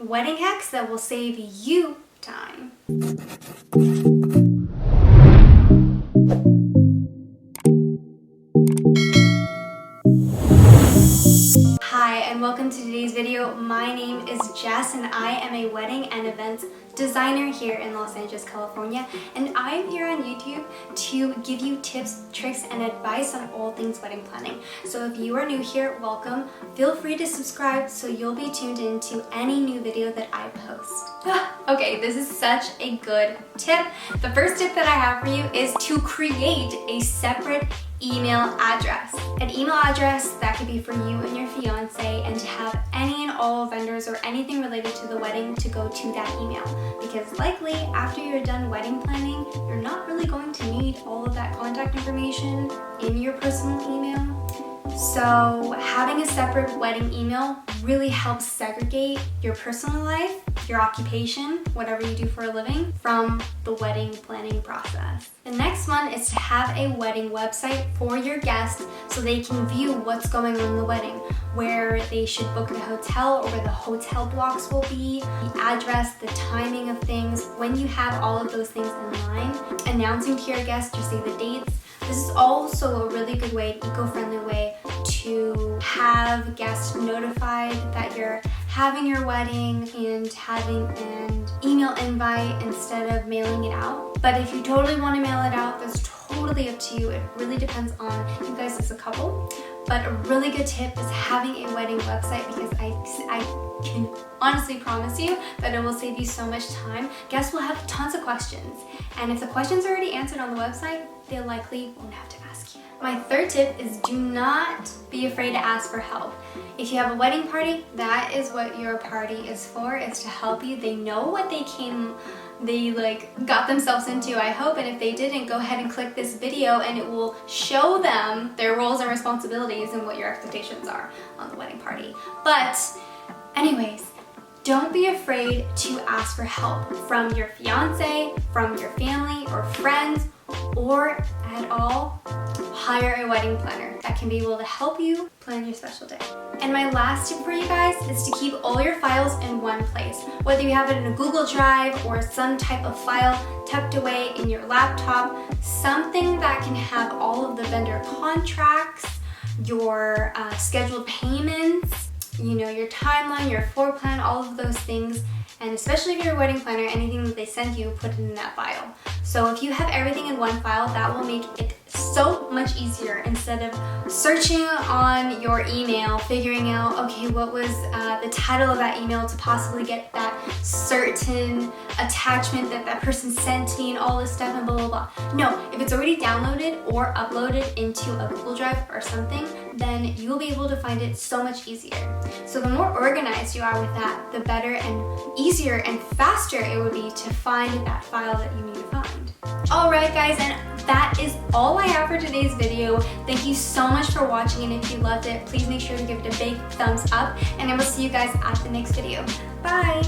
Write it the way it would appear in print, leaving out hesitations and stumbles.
wedding hacks that will save you time. Hi and welcome to today's video. My name is Jess and I am a wedding and events designer here in Los Angeles, California, and I'm here on YouTube to give you tips, tricks, and advice on all things wedding planning. So if you are new here, welcome. Feel free to subscribe so you'll be tuned into any new video that I post. Okay, this is such a good tip. The first tip that I have for you is to create a separate email address. An email address that could be for you and your fiance, and to have any and all vendors or anything related to the wedding to go to that email. Because likely after you're done wedding planning, you're not really going to need all of that contact information in your personal email. So having a separate wedding email really helps segregate your personal life, your occupation, whatever you do for a living, from the wedding planning process. The next one is to have a wedding website for your guests so they can view what's going on in the wedding, where they should book the hotel or where the hotel blocks will be, the address, the timing of things. When you have all of those things in line, announcing to your guests, just say the dates. This is also a really good way, eco-friendly way to have guests notified that you're having your wedding and having an email invite instead of mailing it out. But if you totally want to mail it out, that's totally up to you. It really depends on you guys as a couple. But a really good tip is having a wedding website, because I can honestly promise you that it will save you so much time. Guests will have tons of questions, and if the questions are already answered on the website, they likely won't have to ask you. My third tip is do not be afraid to ask for help. If you have a wedding party, that is what your party is for, is to help you. They know what they got themselves into, I hope, and if they didn't, go ahead and click this video and it will show them their roles and responsibilities and what your expectations are on the wedding party. But anyways, don't be afraid to ask for help from your fiance, from your family or friends, or at all, hire a wedding planner that can be able to help you plan your special day. And my last tip for you guys is to keep all your files in one place. Whether you have it in a Google Drive or some type of file tucked away in your laptop, something that can have all of the vendor contracts, your scheduled payments, your timeline, your floor plan, all of those things. And especially if you're a wedding planner, anything that they send you, put it in that file. So if you have everything in one file, that will make it so much easier, instead of searching on your email, figuring out, okay, what was the title of that email to possibly get that certain attachment that that person sent me and all this stuff and blah, blah, blah. No, if it's already downloaded or uploaded into a Google Drive or something, then you'll be able to find it so much easier. So the more organized you are with that, the better and easier and faster it would be to find that file that you need to find. Alright guys, and that is all I have for today's video. Thank you so much for watching, and if you loved it, please make sure to give it a big thumbs up, and I will see you guys at the next video. Bye!